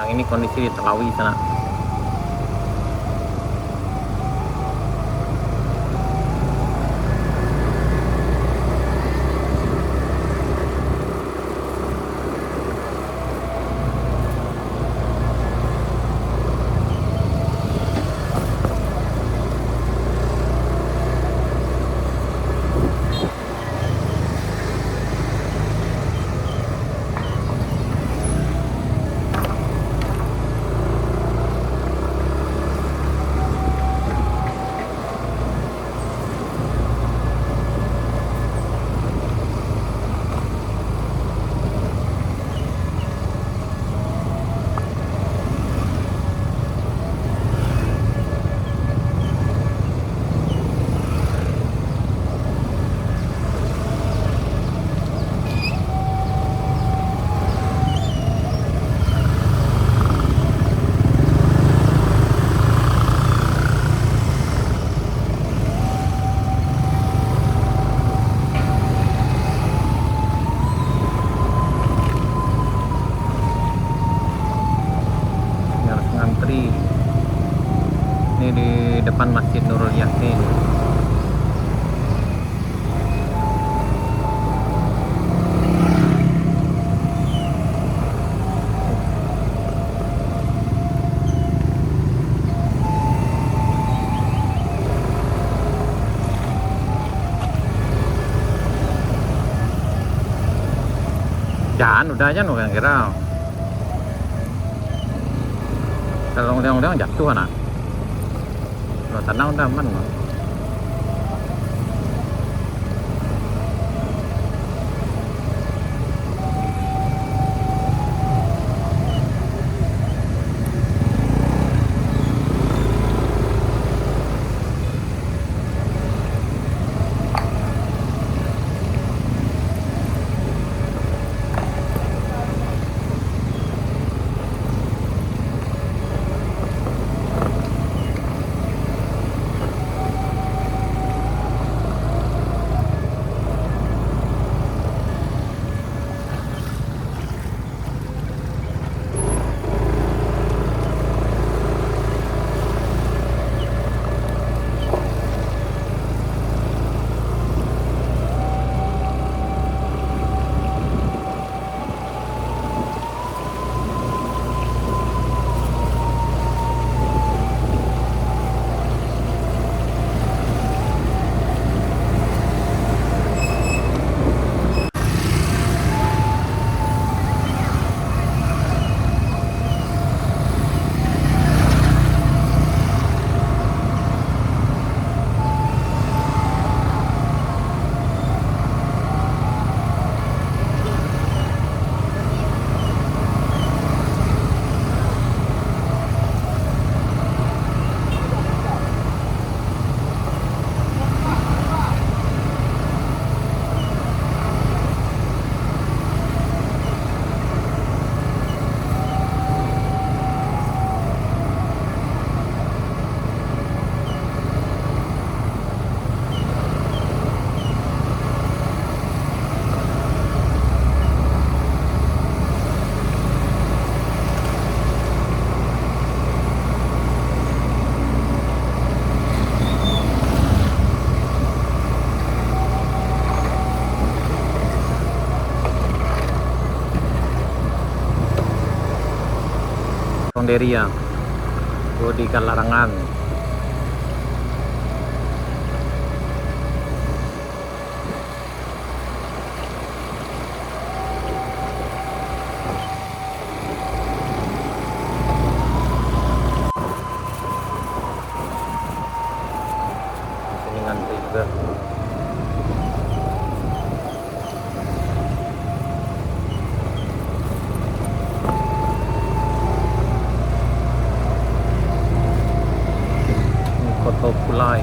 ini kondisi di Telawi sana. Ini di depan Masjid Nurul Yasin. Jangan udah aja kan kira. Kalau undang-undang jatuh anak. Kalau tanah udah aman. Sonderia, di Larangan. Ini ngantri juga. Koto Pulai.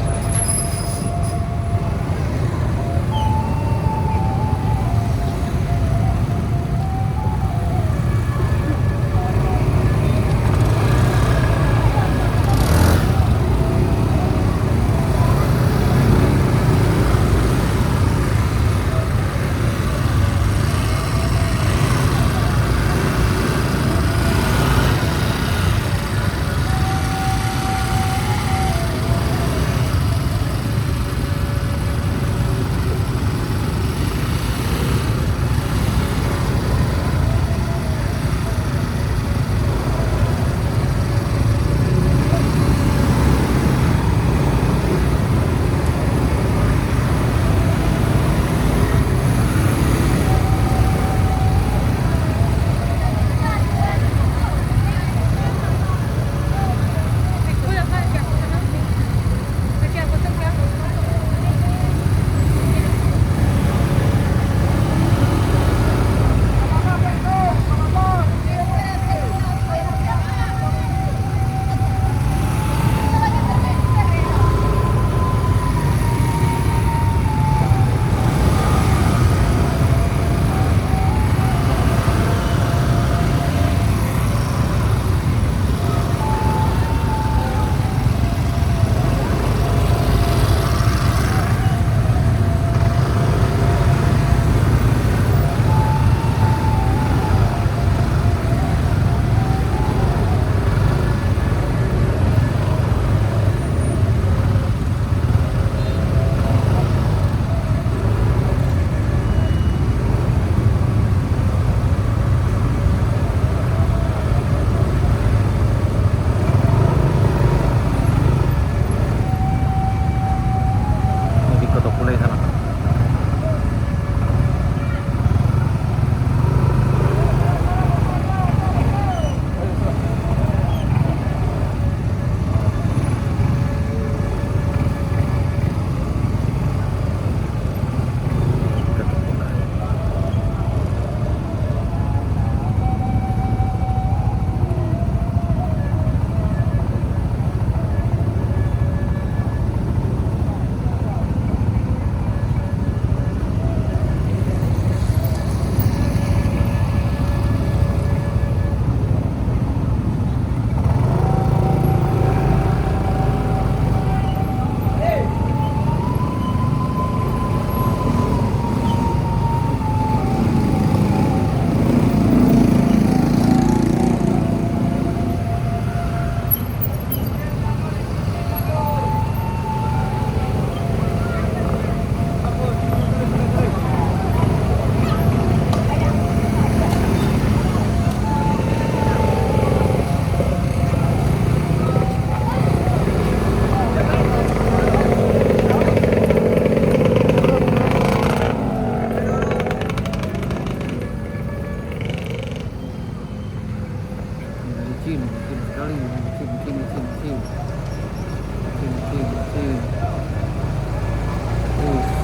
licin sekali, licin.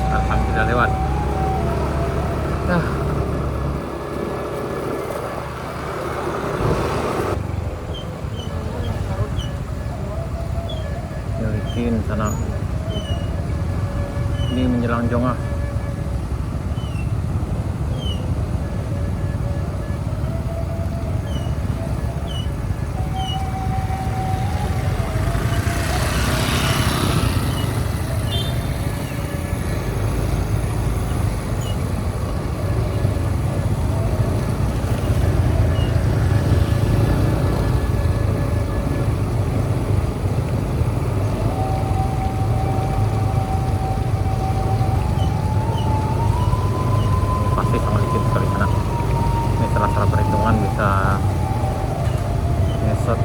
Alhamdulillah lewat. Nah, ya licin sana. Ini menjelang Jongah. Pasti sangat licin sekali sana. Ini salah perhitungan bisa ngesot.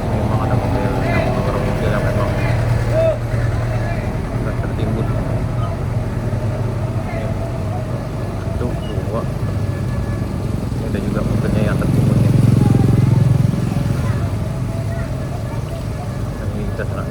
Memang ada mobil yang memang sudah tertimbun. Tuh dua. Ini ada juga mobilnya yang tertimbun nih. Yang ini kita sana.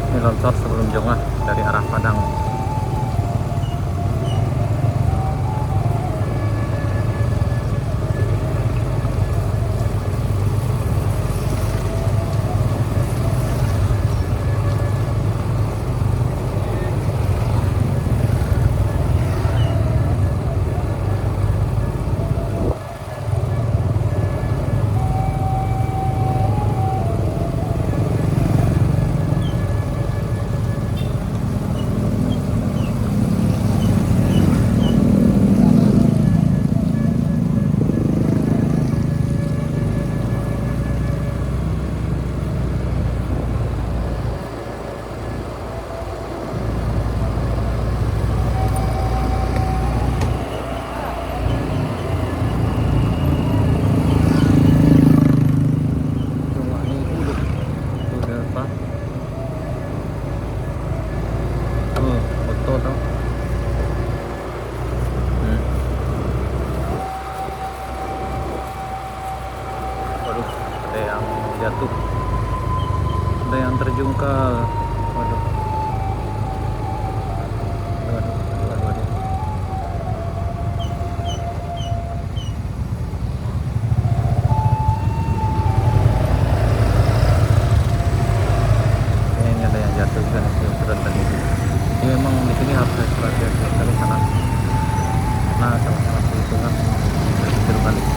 Ini longsor sebelum Jongah dari arah Padang. Jatuh, ada yang terjungkal. Waduh. Ini ada yang jatuh kan, yang tadi. Ini memang di sini harus hati-hati sekali sana. Nah, sama-sama perhitungan berbalik.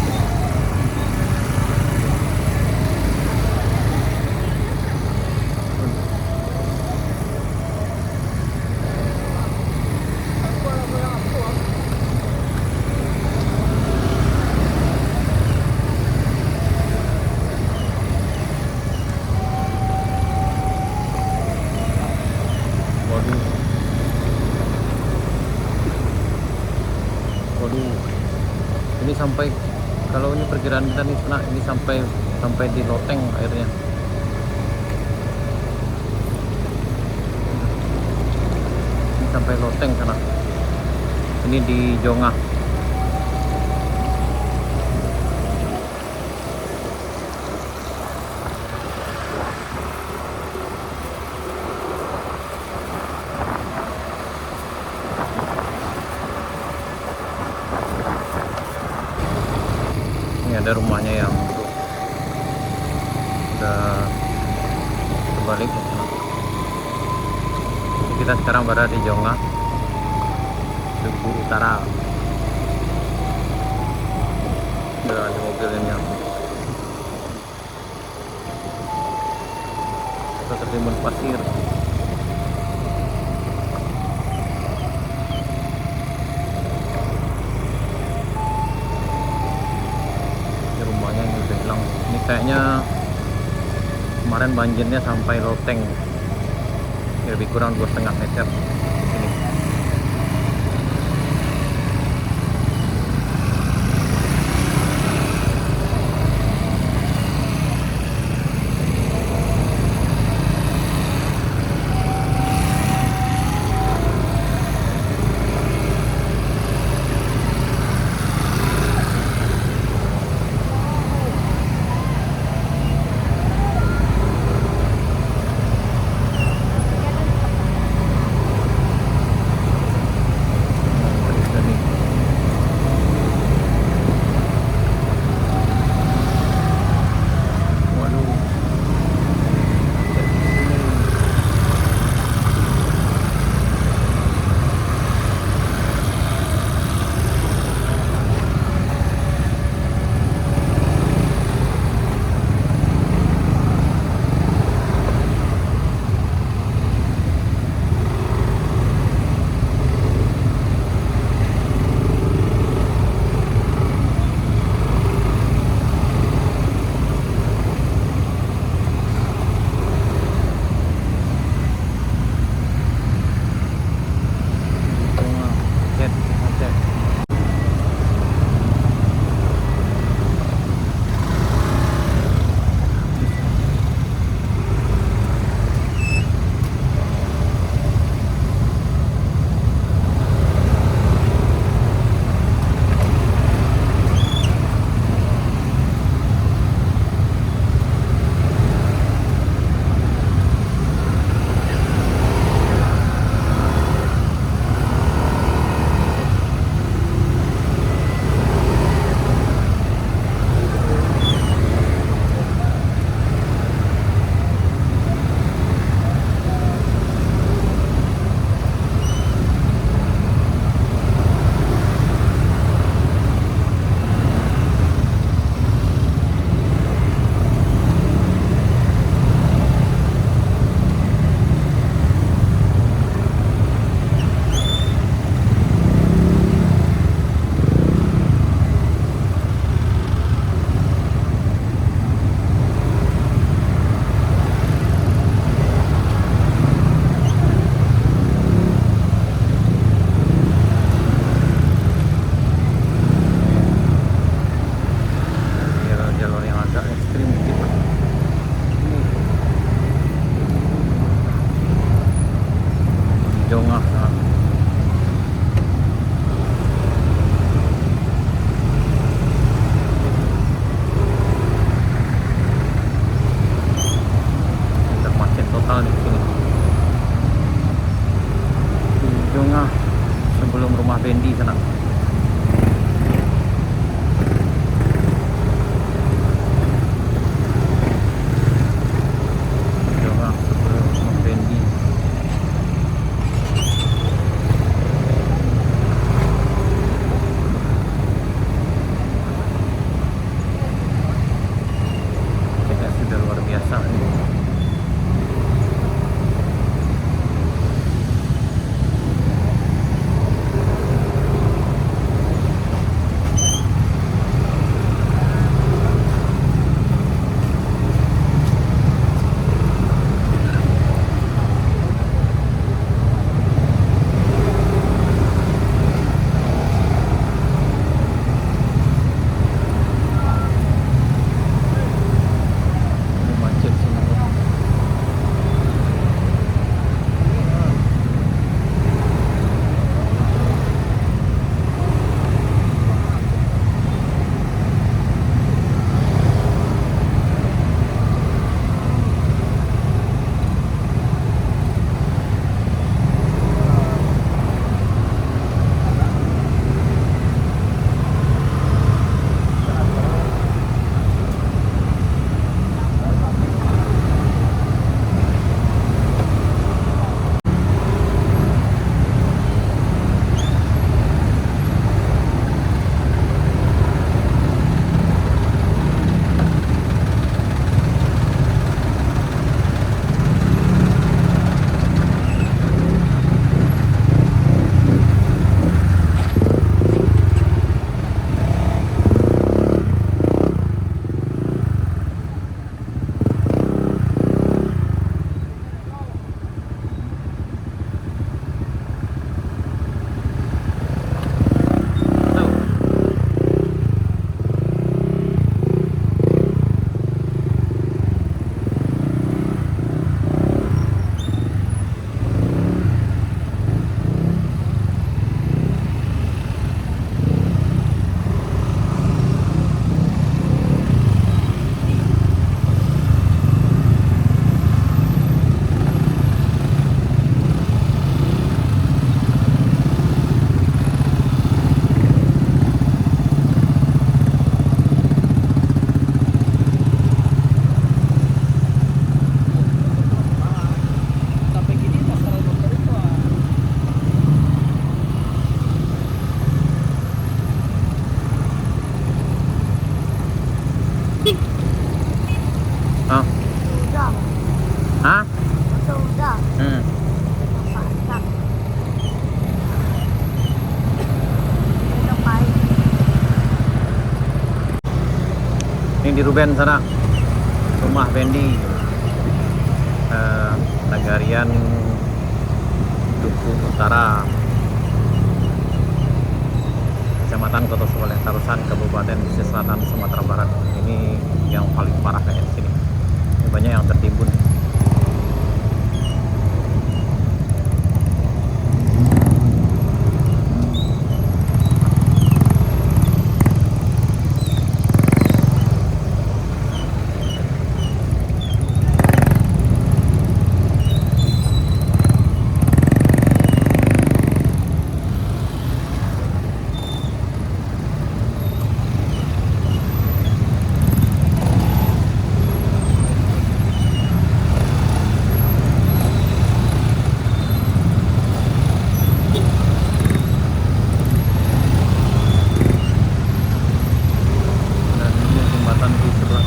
Waduh, ini sampai, kalau ini perkiraan kita nih, nah ini sampai di loteng airnya. sampai loteng sana. Ini di Jongah. Ini ada rumahnya yang udah terbalik. Kita sekarang berada di Jongah, Duku Utara. Udah ada mobilnya. Kita tertimbun pasir. Ini rumahnya ini udah hilang. Ini kayaknya kemarin banjirnya sampai loteng. Lebih kurang 2,5 meter ini. Jongah. Termacet total di sini. Di Jongah sebelum rumah Bendi sana. Jongah sebelum rumah Bendi. Sudah luar biasa ini. Hah? Sudah. Masak. Ngapain? Ini di Ruben sana, rumah Bendi, Nagarian Duku Utara, Kecamatan Kota Subaleh Tarusan, Kabupaten Pesisir Selatan, Sumatera Barat. Ini yang paling parah kayak di sini. Ini banyak yang tertimbun.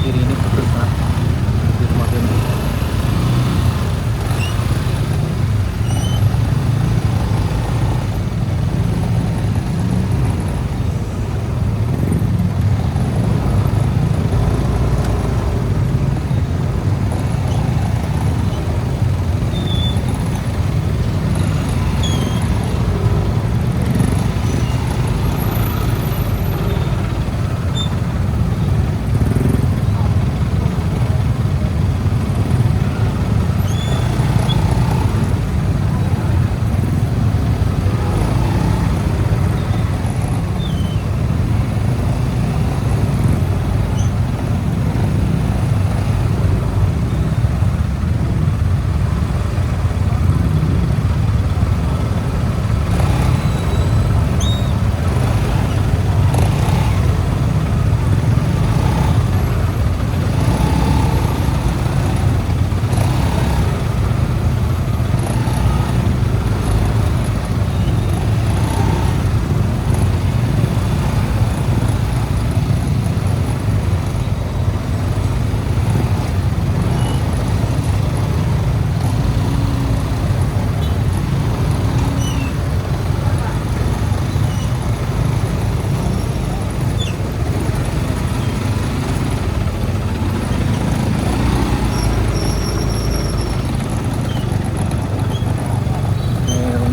Kiri ini putus lah di rumah Bendi.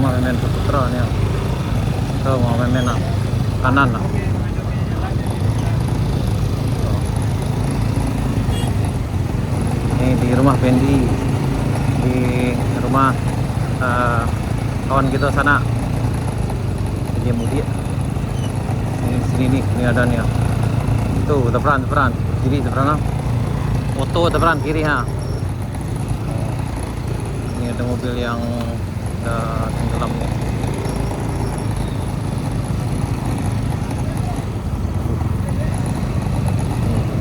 Memen Putra nih. Tuh mau memen kanan lah. Ini di rumah Bendi, di rumah kawan kita sana. Dia mudik. Ini sini nih, ini ada nih. Tuh teperan kiri teperan. Foto teperan kiri ha. Ini ada mobil yang tenggelam nih.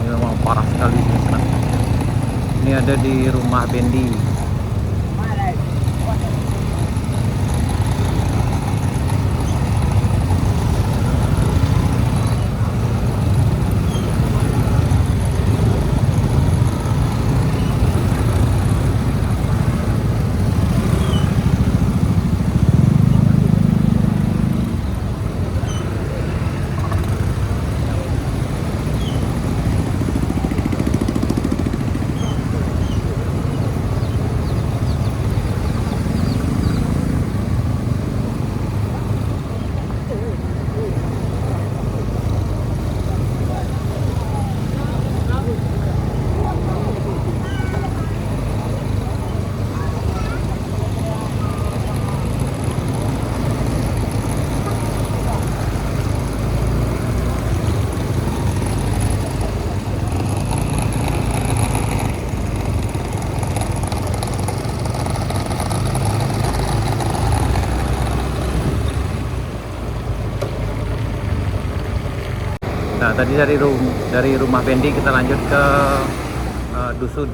Ini memang parah sekali di sana. Ini ada di rumah Bendi. Nah tadi dari rumah Bendi kita lanjut ke dusun,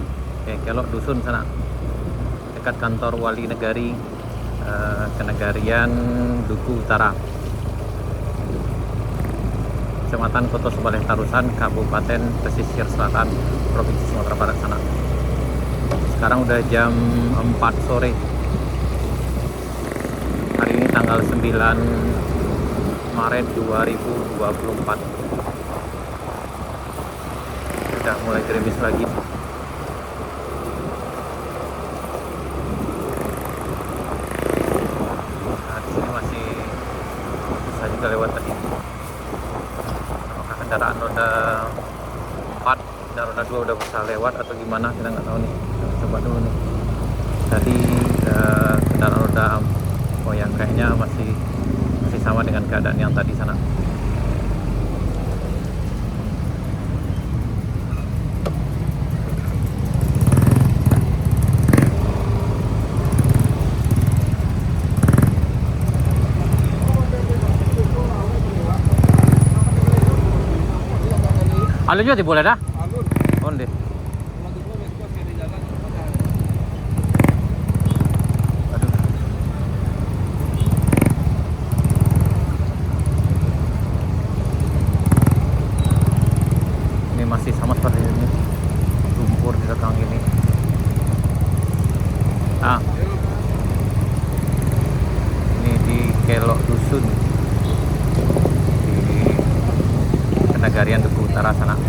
Kelok dusun sana, dekat kantor Wali Negari, Kenegarian Duku Utara, Kecamatan Kota Subaleh Tarusan, Kabupaten Pesisir Selatan, Provinsi Sumatera Barat sana. Sekarang udah jam 4 sore. Hari ini tanggal 9 Maret 2024. Udah mulai gerimis lagi. Nah, di sini masih bisa juga lewat tadi. Apakah kendaraan roda 4 dan roda 2 udah bisa lewat atau gimana, kita nggak tahu nih. Kita coba dulu nih. Tadi kendaraan roda yang kayaknya masih sama dengan keadaan yang tadi sana. Alun juga boleh dah. On deh. Aduh. Ini masih sama seperti ini. Lumpur di belakang ini. Ini di Kelok Dusun. Di Kenagarian Duku Utara sana.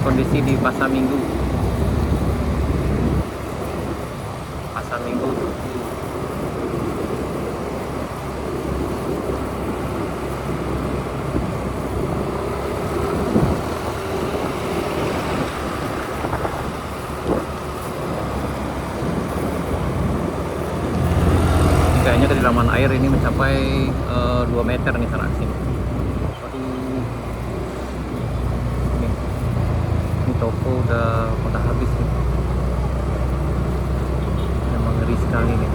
Kondisi di Pasar Minggu. Pasar Minggu. Kayaknya kedalaman air ini mencapai 2 meter nih sana sini. Toko udah habis nih. Memang ngeri sekali nih.